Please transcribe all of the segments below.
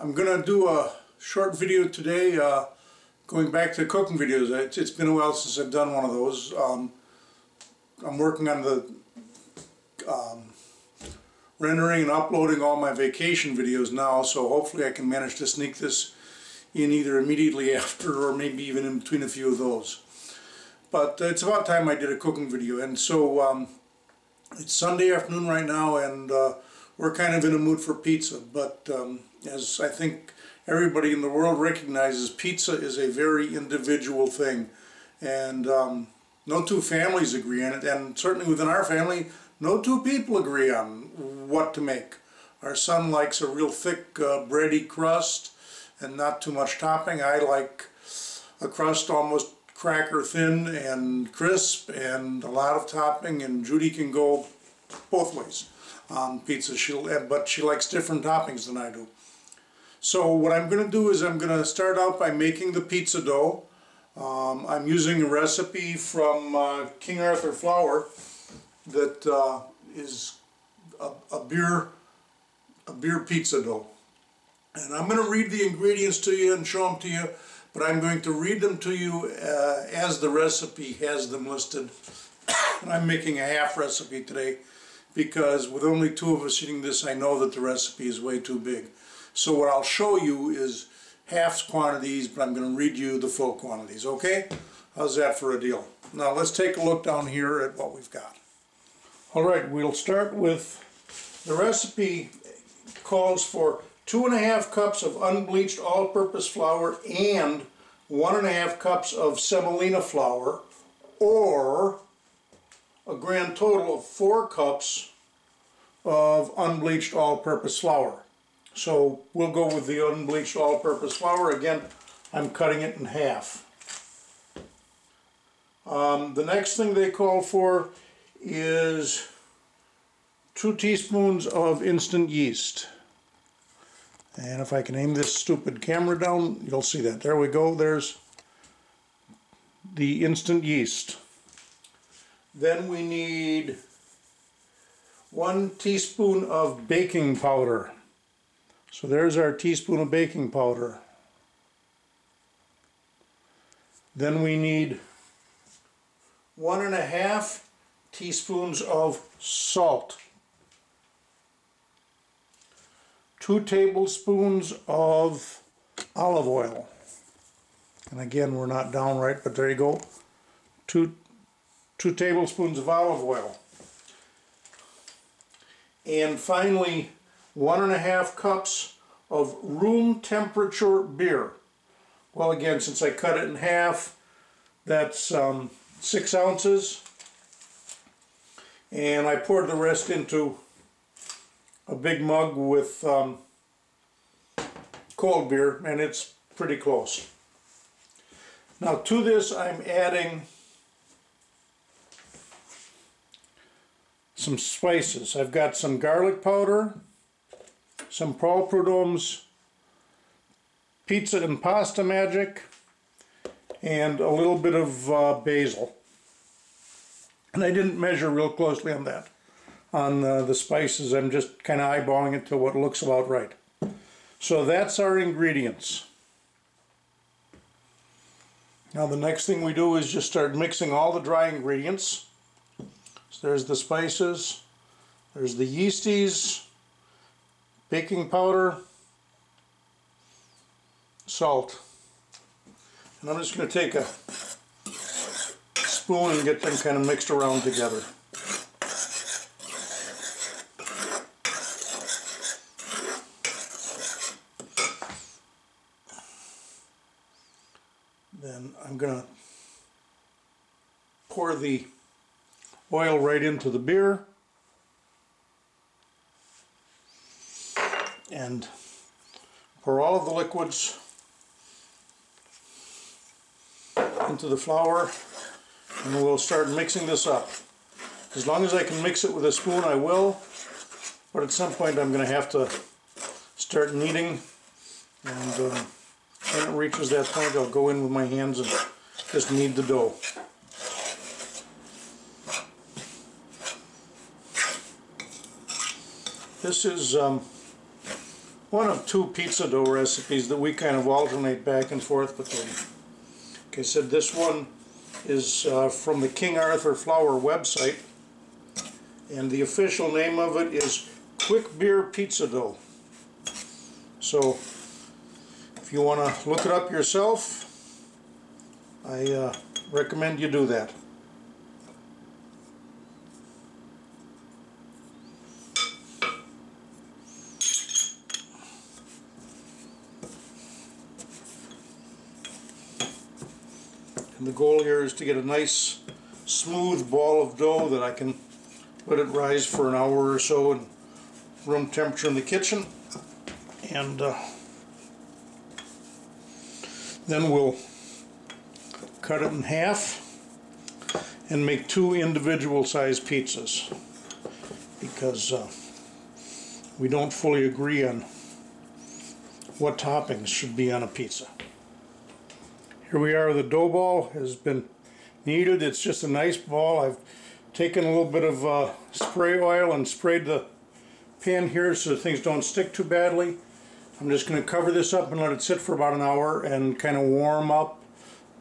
I'm going to do a short video today going back to cooking videos. It's been a while since I've done one of those. I'm working on the rendering and uploading all my vacation videos now, so hopefully I can manage to sneak this in either immediately after or maybe even in between a few of those. But it's about time I did a cooking video, and so it's Sunday afternoon right now, and we're kind of in a mood for pizza. But as I think everybody in the world recognizes, pizza is a very individual thing, and no two families agree on it, and certainly within our family no two people agree on what to make. Our son likes a real thick bready crust and not too much topping. I like a crust almost cracker thin and crisp and a lot of topping, and Judy can go both ways on pizza, but she likes different toppings than I do. So what I'm going to do is I'm going to start out by making the pizza dough. I'm using a recipe from King Arthur flour that is a beer pizza dough. And I'm going to read the ingredients to you and show them to you, but I'm going to read them to you as the recipe has them listed. And I'm making a half recipe today because with only two of us eating this, I know that the recipe is way too big. So what I'll show you is half quantities, but I'm going to read you the full quantities, okay? How's that for a deal? Now let's take a look down here at what we've got. Alright, we'll start with the recipe calls for 2½ cups of unbleached all-purpose flour and 1½ cups of semolina flour, or a grand total of 4 cups of unbleached all-purpose flour. So we'll go with the unbleached all-purpose flour. Again, I'm cutting it in half. The next thing they call for is 2 teaspoons of instant yeast. And if I can aim this stupid camera down, you'll see that. There we go. There's the instant yeast. Then we need 1 teaspoon of baking powder. So there's our teaspoon of baking powder. Then we need 1½ teaspoons of salt. 2 tablespoons of olive oil. And again, we're not down right, but there you go. 2 tablespoons of olive oil. And finally, 1½ cups of room temperature beer. Well, again, since I cut it in half, that's 6 ounces. And I poured the rest into a big mug with cold beer, and it's pretty close. Now to this I'm adding some spices. I've got some garlic powder, some Paul Prud'homme's Pizza and Pasta Magic, and a little bit of basil. And I didn't measure real closely on that. On the spices, I'm just kind of eyeballing it to what looks about right. So that's our ingredients. Now the next thing we do is just start mixing all the dry ingredients. So there's the spices, there's the yeasties, baking powder, salt. And I'm just going to take a spoon and get them kind of mixed around together. Then I'm going to pour the oil right into the beer and pour all of the liquids into the flour, and we'll start mixing this up. As long as I can mix it with a spoon, I will, but at some point I'm going to have to start kneading, and when it reaches that point, I'll go in with my hands and just knead the dough. This is one of two pizza dough recipes that we kind of alternate back and forth between. Like I said, this one is from the King Arthur Flour website, and the official name of it is Quick Beer Pizza Dough. So if you want to look it up yourself, I recommend you do that. And the goal here is to get a nice smooth ball of dough that I can let it rise for an hour or so in room temperature in the kitchen, and then we'll cut it in half and make two individual sized pizzas, because we don't fully agree on what toppings should be on a pizza. Here we are, the dough ball has been kneaded. It's just a nice ball. I've taken a little bit of spray oil and sprayed the pan here so that things don't stick too badly. I'm just going to cover this up and let it sit for about an hour and kind of warm up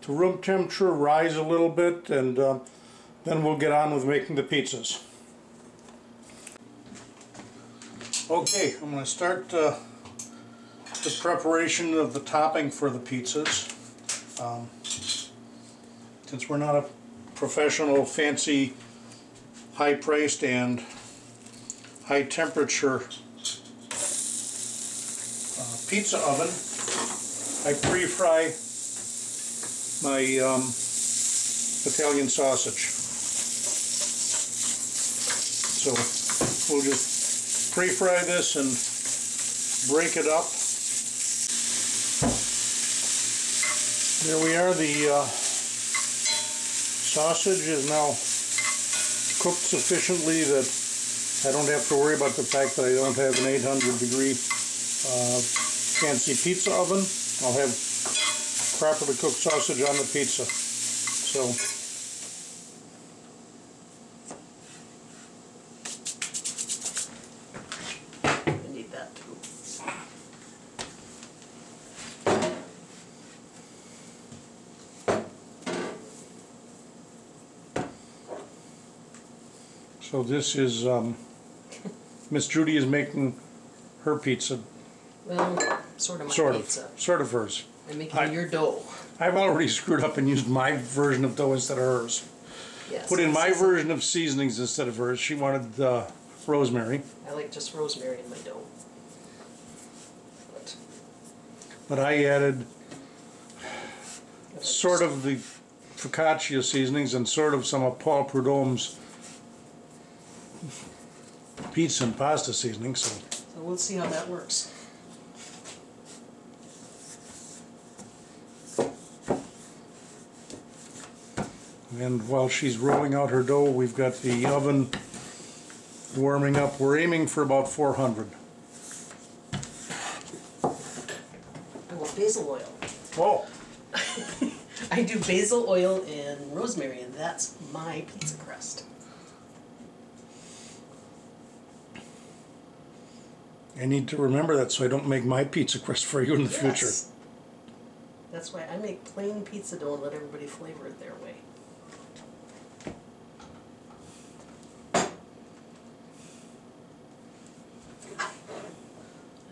to room temperature, rise a little bit, and then we'll get on with making the pizzas. Okay, I'm going to start the preparation of the topping for the pizzas. Since we're not a professional, fancy, high-priced and high-temperature pizza oven, I pre-fry my Italian sausage. So we'll just pre-fry this and break it up. There we are. The sausage is now cooked sufficiently that I don't have to worry about the fact that I don't have an 800-degree fancy pizza oven. I'll have properly cooked sausage on the pizza. So I need that too. So this is, Miss Judy is making her pizza. Well, sort of my pizza. Sort of hers. I'm making your dough. I've already screwed up and used my version of dough instead of hers. Yes. Put in my version of seasonings instead of hers. She wanted rosemary. I like just rosemary in my dough. But I added sort of the focaccia seasonings and sort of some of Paul Prudhomme's pizza and pasta seasoning. So we'll see how that works. And while she's rolling out her dough, we've got the oven warming up. We're aiming for about 400. I want basil oil. Oh! I do basil oil and rosemary, and that's my pizza crust. I need to remember that so I don't make my pizza crust for you in the future. That's why I make plain pizza dough and let everybody flavor it their way. I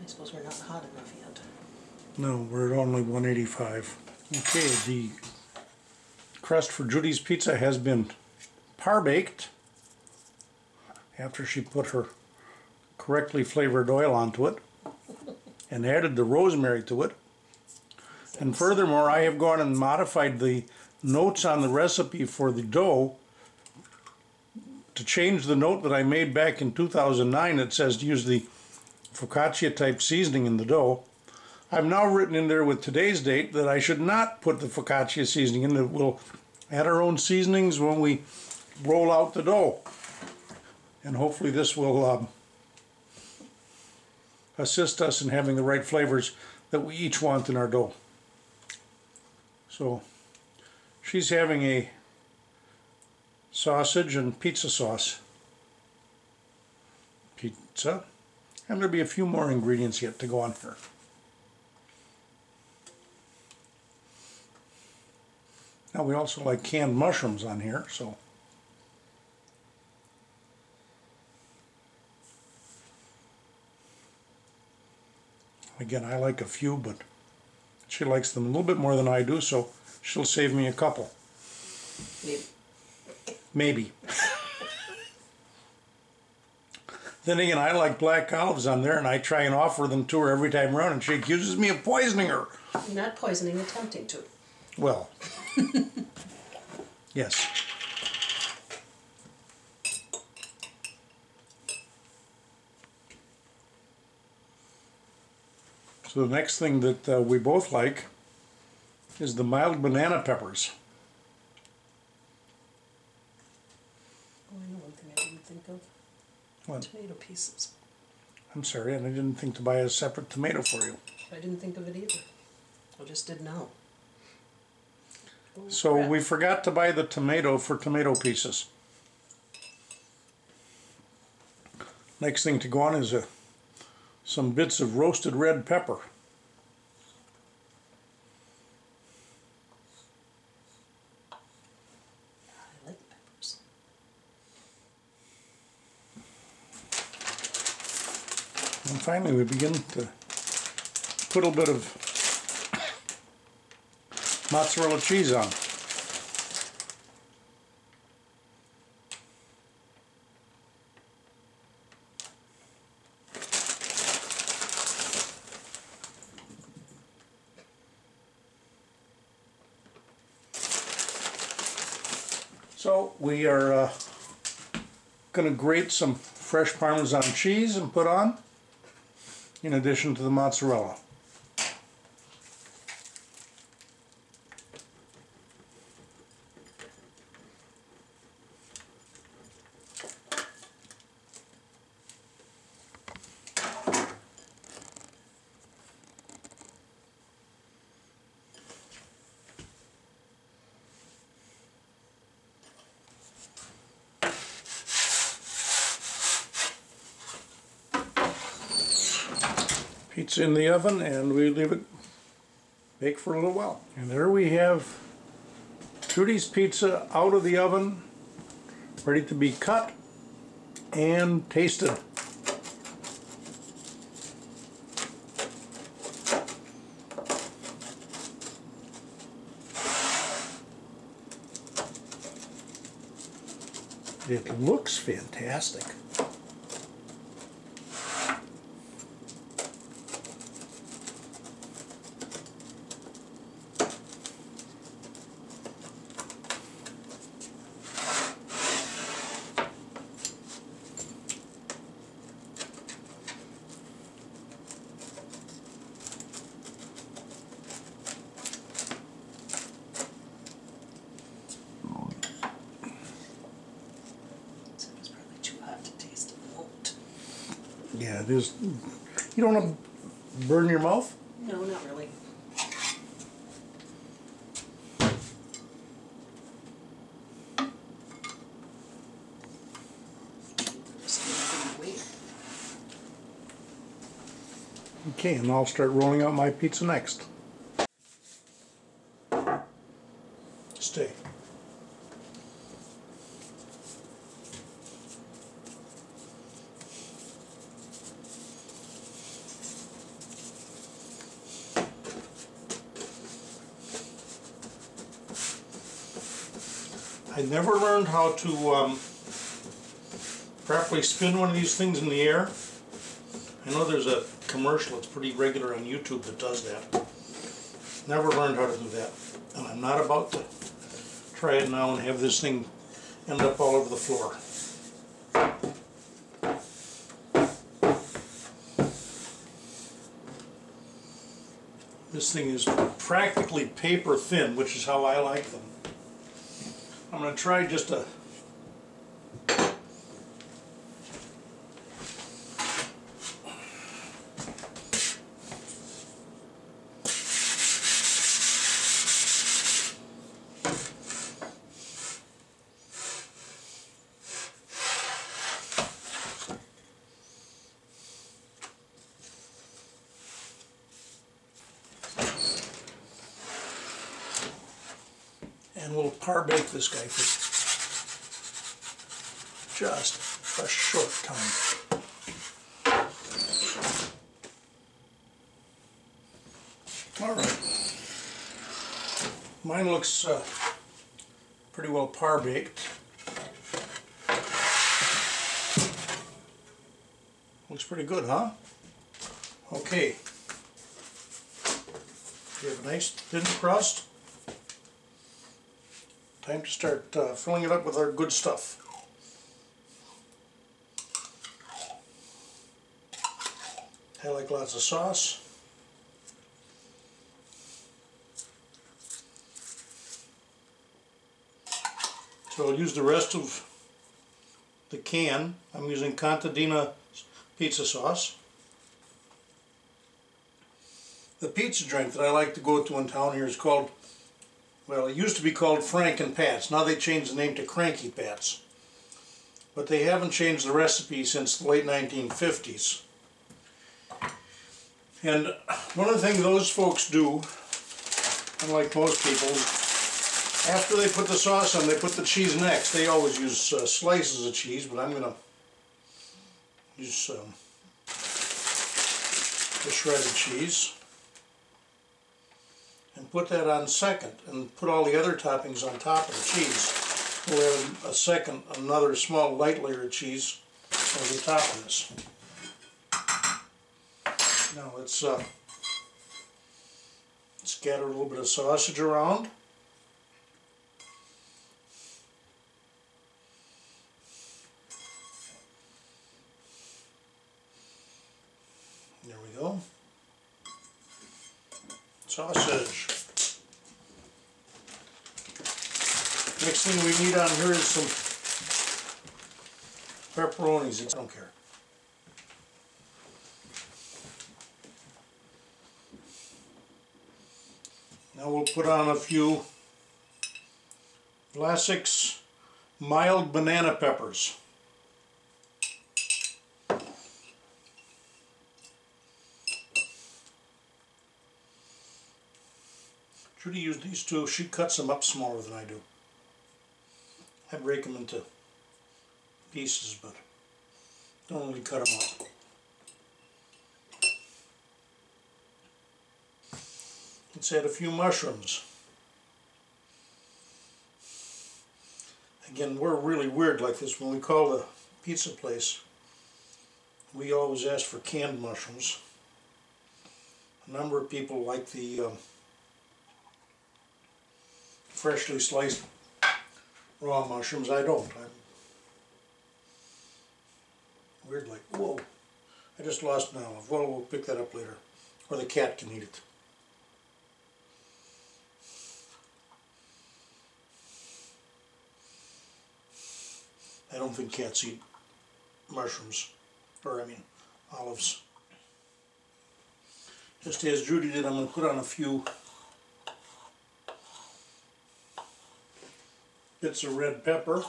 suppose we're not hot enough yet. No, we're at only 185. Okay, the crust for Judy's pizza has been par-baked after she put her correctly flavored oil onto it and added the rosemary to it. And furthermore, I have gone and modified the notes on the recipe for the dough to change the note that I made back in 2009 that says to use the focaccia type seasoning in the dough. I've now written in there with today's date that I should not put the focaccia seasoning in, that we'll add our own seasonings when we roll out the dough. And hopefully this will assist us in having the right flavors that we each want in our dough. So she's having a sausage and pizza sauce pizza, And there'll be a few more ingredients yet to go on here. Now we also like canned mushrooms on here, so again, I like a few, but she likes them a little bit more than I do, so she'll save me a couple. Maybe. Maybe. Then again, I like black olives on there, and I try and offer them to her every time around, and she accuses me of poisoning her. You're not poisoning, attempting to. Well, yes. So the next thing that we both like is the mild banana peppers. Oh, I know one thing I didn't think of. What? Tomato pieces. I'm sorry, and I didn't think to buy a separate tomato for you. I didn't think of it either. I just didn't know. Oh, So crap. we forgot to buy the tomato for tomato pieces. Next thing to go on is some bits of roasted red pepper. I like peppers. And finally we begin to put a little bit of mozzarella cheese on. So we are going to grate some fresh Parmesan cheese and put on, in addition to the mozzarella. Pizza in the oven, and we leave it bake for a little while. And there we have Judy's pizza out of the oven, ready to be cut and tasted. It looks fantastic. So it was probably too hot to taste in the moat. Yeah, it is. You don't want to burn your mouth? No, not really. Just gonna wait. Okay, and I'll start rolling out my pizza next. Stay. I never learned how to properly spin one of these things in the air. I know there's a commercial, it's pretty regular on YouTube, that does that. Never learned how to do that. And I'm not about to try it now and have this thing end up all over the floor. This thing is practically paper thin, which is how I like them. I'm going to try just a And we'll par bake this guy for just a short time. Alright. Mine looks pretty well par baked. Looks pretty good, huh? Okay. You have a nice thin crust. Time to start filling it up with our good stuff. I like lots of sauce. So I'll use the rest of the can. I'm using Contadina pizza sauce. The pizza joint that I like to go to in town here is called, well, it used to be called Frank and Pat's. Now they changed the name to Cranky Pat's. But they haven't changed the recipe since the late 1950s. And one of the things those folks do, unlike most people, after they put the sauce on, they put the cheese next. They always use slices of cheese, but I'm going to use the shredded cheese. And put that on second, and put all the other toppings on top of the cheese. We'll have a second, another small light layer of cheese over the top of this. Now let's scatter a little bit of sausage around. There we go. Sausage. Next thing we need on here is some pepperonis. I don't care. Now we'll put on a few Vlasics mild banana peppers. Judy used these two. She cuts them up smaller than I do. I break them into pieces, but don't really cut them up. Let's add a few mushrooms. Again, we're really weird like this. When we call the pizza place, we always ask for canned mushrooms. A number of people like the freshly sliced raw mushrooms. I don't. I'm weird like, whoa, I just lost an olive. Well, we'll pick that up later. Or the cat can eat it. I don't think cats eat mushrooms, or I mean olives. Just as Judy did, I'm going to put on a few bits of red pepper.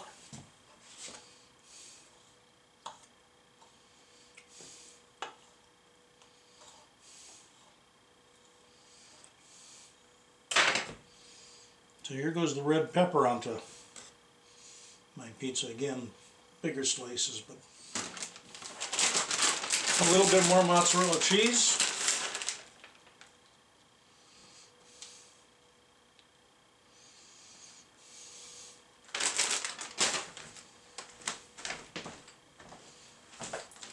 So here goes the red pepper onto my pizza. Again, bigger slices, but a little bit more mozzarella cheese.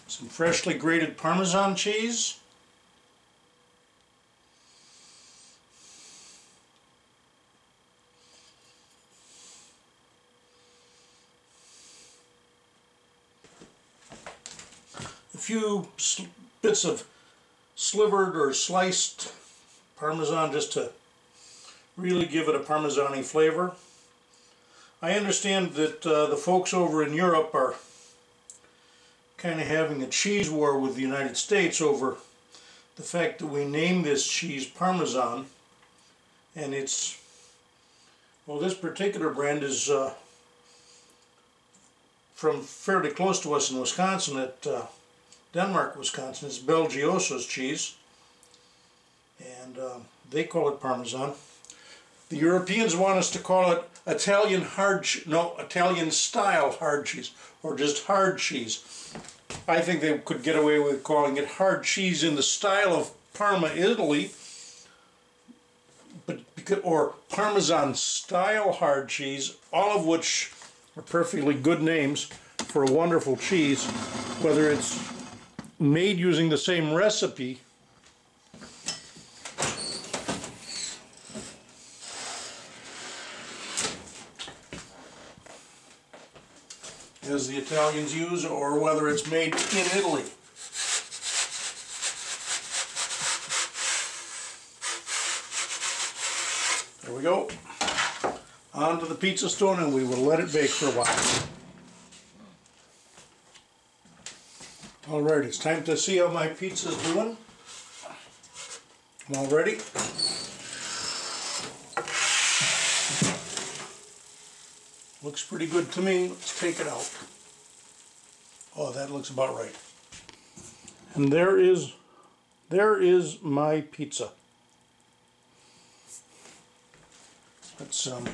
Some freshly grated Parmesan cheese. A few bits of slivered or sliced Parmesan just to really give it a Parmesan-y flavor. I understand that the folks over in Europe are kind of having a cheese war with the United States over the fact that we name this cheese Parmesan, and it's, well, this particular brand is from fairly close to us in Wisconsin, at Denmark, Wisconsin. It's Belgioso's cheese, and they call it Parmesan. The Europeans want us to call it Italian style hard cheese, or just hard cheese. I think they could get away with calling it hard cheese in the style of Parma, Italy, or Parmesan style hard cheese, all of which are perfectly good names for a wonderful cheese, whether it's made using the same recipe as the Italians use, or whether it's made in Italy. There we go. Onto the pizza stone, and we will let it bake for a while. Alright, it's time to see how my pizza's doing. I'm all ready. Looks pretty good to me. Let's take it out. Oh, that looks about right. And there is my pizza. Let's I'm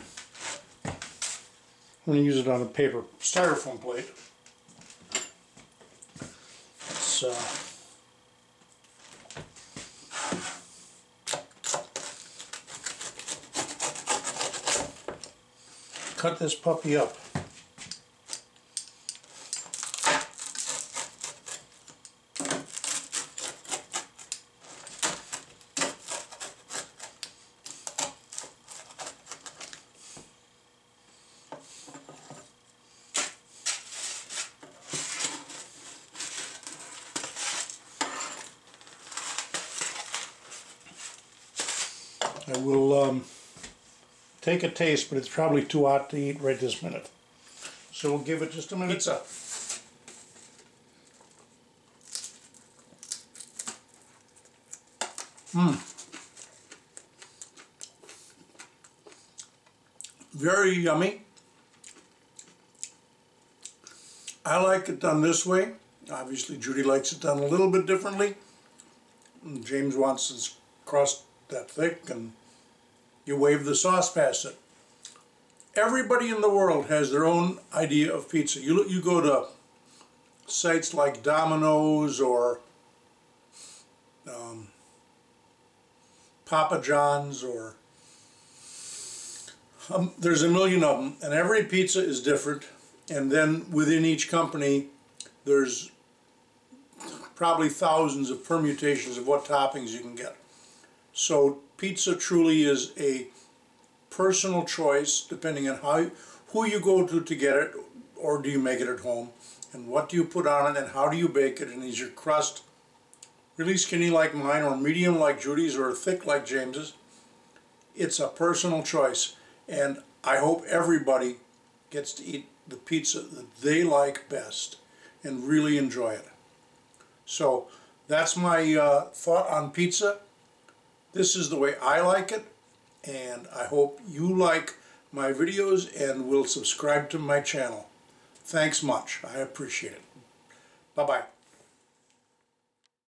going to use it on a paper styrofoam plate. Let's cut this puppy up. I will take a taste, but it's probably too hot to eat right this minute. So we'll give it just a minute. Pizza. Very yummy. I like it done this way. Obviously Judy likes it done a little bit differently. James wants his crust that thick, and you wave the sauce past it. Everybody in the world has their own idea of pizza. You go to sites like Domino's or Papa John's, or there's a million of them, and every pizza is different. And then within each company, there's probably thousands of permutations of what toppings you can get. So pizza truly is a personal choice, depending on who you go to get it, or do you make it at home, and what do you put on it, and how do you bake it, and is your crust really skinny like mine, or medium like Judy's, or thick like James's? It's a personal choice, and I hope everybody gets to eat the pizza that they like best and really enjoy it. So that's my thought on pizza. This is the way I like it, and I hope you like my videos and will subscribe to my channel. Thanks much. I appreciate it. Bye-bye.